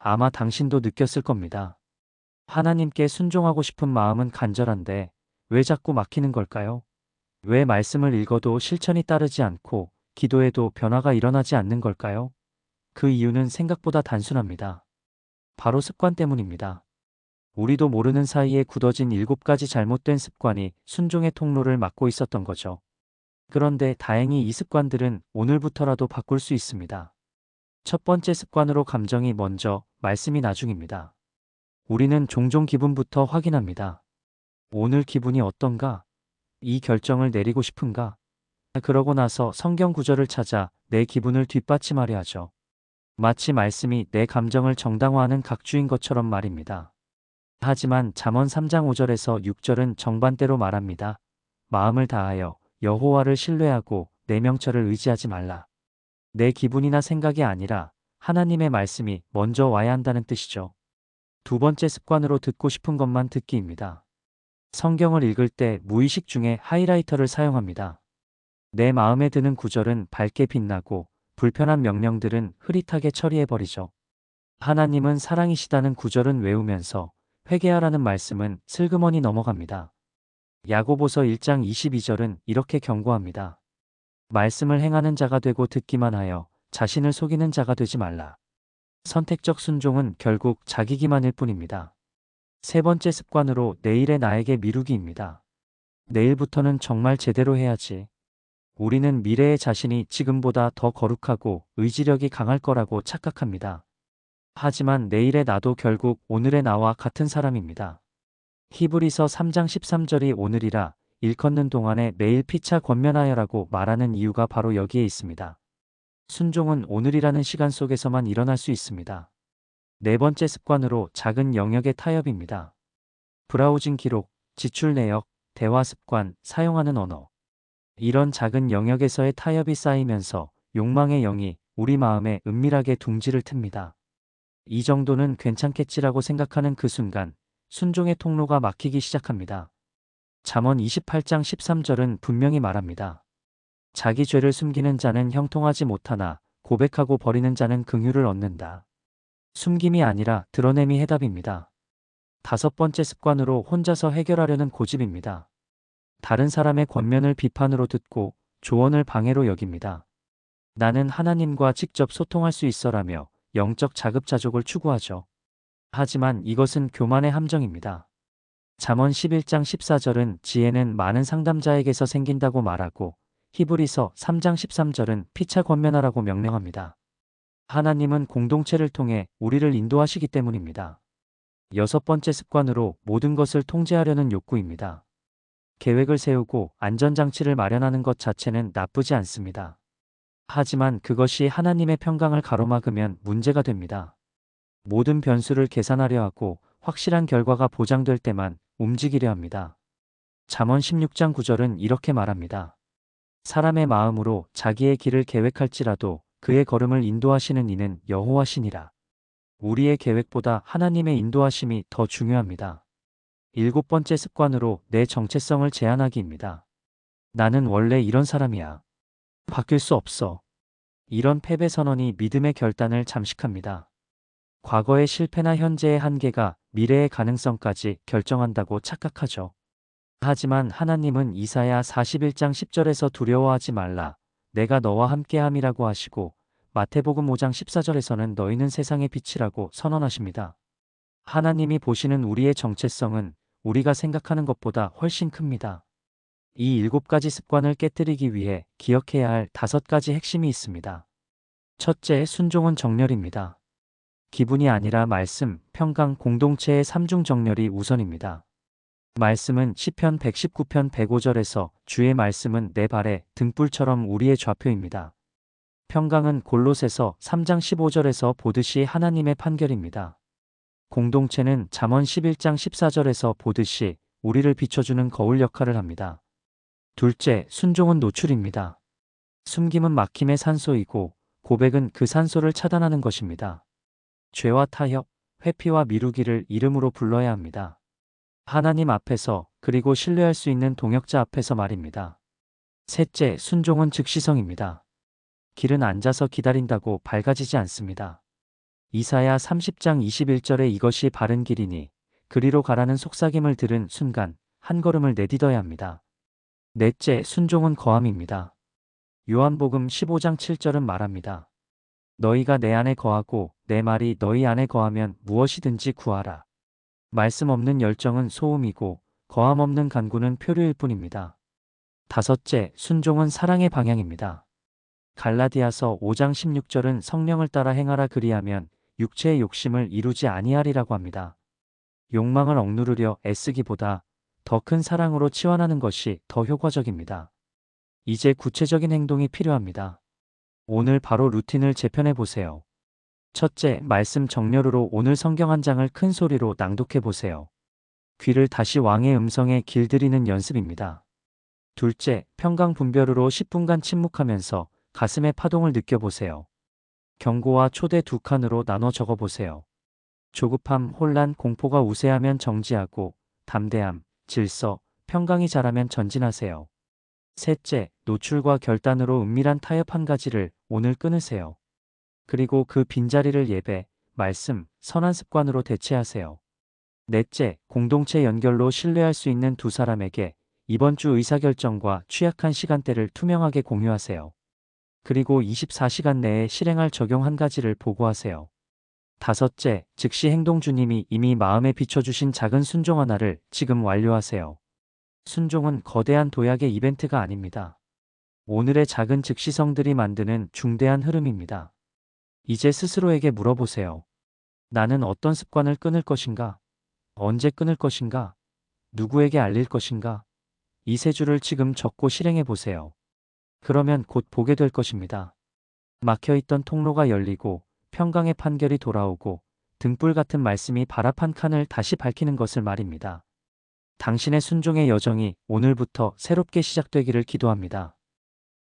아마 당신도 느꼈을 겁니다. 하나님께 순종하고 싶은 마음은 간절한데 왜 자꾸 막히는 걸까요? 왜 말씀을 읽어도 실천이 따르지 않고 기도해도 변화가 일어나지 않는 걸까요? 그 이유는 생각보다 단순합니다. 바로 습관 때문입니다. 우리도 모르는 사이에 굳어진 7가지 잘못된 습관이 순종의 통로를 막고 있었던 거죠. 그런데 다행히 이 습관들은 오늘부터라도 바꿀 수 있습니다. 첫 번째 습관으로 감정이 먼저, 말씀이 나중입니다. 우리는 종종 기분부터 확인합니다. 오늘 기분이 어떤가? 이 결정을 내리고 싶은가? 그러고 나서 성경 구절을 찾아 내 기분을 뒷받침하려 하죠. 마치 말씀이 내 감정을 정당화하는 각주인 것처럼 말입니다. 하지만 잠언 3장 5절에서 6절은 정반대로 말합니다. 마음을 다하여 여호와를 신뢰하고 내 명철을 의지하지 말라. 내 기분이나 생각이 아니라 하나님의 말씀이 먼저 와야 한다는 뜻이죠. 두 번째 습관으로 듣고 싶은 것만 듣기입니다. 성경을 읽을 때 무의식 중에 하이라이터를 사용합니다. 내 마음에 드는 구절은 밝게 빛나고 불편한 명령들은 흐릿하게 처리해버리죠. 하나님은 사랑이시다는 구절은 외우면서 회개하라는 말씀은 슬그머니 넘어갑니다. 야고보서 1장 22절은 이렇게 경고합니다. 말씀을 행하는 자가 되고 듣기만 하여 자신을 속이는 자가 되지 말라. 선택적 순종은 결국 자기 기만일 뿐입니다. 세 번째 습관으로 내일의 나에게 미루기입니다. 내일부터는 정말 제대로 해야지. 우리는 미래의 자신이 지금보다 더 거룩하고 의지력이 강할 거라고 착각합니다. 하지만 내일의 나도 결국 오늘의 나와 같은 사람입니다. 히브리서 3장 13절이 오늘이라 일컫는 동안에 매일 피차 권면하여라고 말하는 이유가 바로 여기에 있습니다. 순종은 오늘이라는 시간 속에서만 일어날 수 있습니다. 네 번째 습관으로 작은 영역의 타협입니다. 브라우징 기록, 지출 내역, 대화 습관, 사용하는 언어. 이런 작은 영역에서의 타협이 쌓이면서 욕망의 영이 우리 마음에 은밀하게 둥지를 틉니다. 이 정도는 괜찮겠지라고 생각하는 그 순간 순종의 통로가 막히기 시작합니다. 잠언 28장 13절은 분명히 말합니다. 자기 죄를 숨기는 자는 형통하지 못하나 고백하고 버리는 자는 긍휼을 얻는다. 숨김이 아니라 드러냄이 해답입니다. 다섯 번째 습관으로 혼자서 해결하려는 고집입니다. 다른 사람의 권면을 비판으로 듣고 조언을 방해로 여깁니다. 나는 하나님과 직접 소통할 수 있어라며 영적 자급자족을 추구하죠. 하지만 이것은 교만의 함정입니다. 잠언 11장 14절은 지혜는 많은 상담자에게서 생긴다고 말하고 히브리서 3장 13절은 피차 권면하라고 명령합니다. 하나님은 공동체를 통해 우리를 인도하시기 때문입니다. 여섯 번째 습관으로 모든 것을 통제하려는 욕구입니다. 계획을 세우고 안전장치를 마련하는 것 자체는 나쁘지 않습니다. 하지만 그것이 하나님의 평강을 가로막으면 문제가 됩니다. 모든 변수를 계산하려 하고 확실한 결과가 보장될 때만 움직이려 합니다. 잠언 16장 9절은 이렇게 말합니다. 사람의 마음으로 자기의 길을 계획할지라도 그의 걸음을 인도하시는 이는 여호와시니라. 우리의 계획보다 하나님의 인도하심이 더 중요합니다. 일곱 번째 습관으로 내 정체성을 제한하기입니다. 나는 원래 이런 사람이야. 바뀔 수 없어. 이런 패배 선언이 믿음의 결단을 잠식합니다. 과거의 실패나 현재의 한계가 미래의 가능성까지 결정한다고 착각하죠. 하지만 하나님은 이사야 41장 10절에서 두려워하지 말라. 내가 너와 함께함이라고 하시고 마태복음 5장 14절에서는 너희는 세상의 빛이라고 선언하십니다. 하나님이 보시는 우리의 정체성은 우리가 생각하는 것보다 훨씬 큽니다. 이 7가지 습관을 깨뜨리기 위해 기억해야 할 5가지 핵심이 있습니다. 첫째, 순종은 정렬입니다. 기분이 아니라 말씀, 평강, 공동체의 3중 정렬이 우선입니다. 말씀은 시편 119편 105절에서 주의 말씀은 내 발의 등불처럼 우리의 좌표입니다. 평강은 골로새서 3장 15절에서 보듯이 하나님의 판결입니다. 공동체는 잠언 11장 14절에서 보듯이 우리를 비춰주는 거울 역할을 합니다. 둘째, 순종은 노출입니다. 숨김은 막힘의 산소이고 고백은 그 산소를 차단하는 것입니다. 죄와 타협, 회피와 미루기를 이름으로 불러야 합니다. 하나님 앞에서 그리고 신뢰할 수 있는 동역자 앞에서 말입니다. 셋째, 순종은 즉시성입니다. 길은 앉아서 기다린다고 밝아지지 않습니다. 이사야 30장 21절에 이것이 바른 길이니 그리로 가라는 속삭임을 들은 순간 한 걸음을 내딛어야 합니다. 넷째, 순종은 거함입니다. 요한복음 15장 7절은 말합니다. 너희가 내 안에 거하고 내 말이 너희 안에 거하면 무엇이든지 구하라. 말씀 없는 열정은 소음이고 거함 없는 간구는 표류일 뿐입니다. 다섯째, 순종은 사랑의 방향입니다. 갈라디아서 5장 16절은 성령을 따라 행하라 그리하면 육체의 욕심을 이루지 아니하리라고 합니다. 욕망을 억누르려 애쓰기보다 더 큰 사랑으로 치환하는 것이 더 효과적입니다. 이제 구체적인 행동이 필요합니다. 오늘 바로 루틴을 재편해 보세요. 첫째, 말씀 정렬으로 오늘 성경 한 장을 큰 소리로 낭독해 보세요. 귀를 다시 왕의 음성에 길들이는 연습입니다. 둘째, 평강분별으로 10분간 침묵하면서 가슴의 파동을 느껴보세요. 경고와 초대 두 칸으로 나눠 적어보세요. 조급함, 혼란, 공포가 우세하면 정지하고 담대함, 질서, 평강이 자라면 전진하세요. 셋째, 노출과 결단으로 은밀한 타협 한 가지를 오늘 끊으세요. 그리고 그 빈자리를 예배, 말씀, 선한 습관으로 대체하세요. 넷째, 공동체 연결로 신뢰할 수 있는 두 사람에게 이번 주 의사결정과 취약한 시간대를 투명하게 공유하세요. 그리고 24시간 내에 실행할 적용 한 가지를 보고하세요. 다섯째, 즉시 행동. 주님이 이미 마음에 비춰주신 작은 순종 하나를 지금 완료하세요. 순종은 거대한 도약의 이벤트가 아닙니다. 오늘의 작은 즉시성들이 만드는 중대한 흐름입니다. 이제 스스로에게 물어보세요. 나는 어떤 습관을 끊을 것인가? 언제 끊을 것인가? 누구에게 알릴 것인가? 이 세 줄을 지금 적고 실행해 보세요. 그러면 곧 보게 될 것입니다. 막혀있던 통로가 열리고 평강의 판결이 돌아오고 등불 같은 말씀이 바라판 칸을 다시 밝히는 것을 말입니다. 당신의 순종의 여정이 오늘부터 새롭게 시작되기를 기도합니다.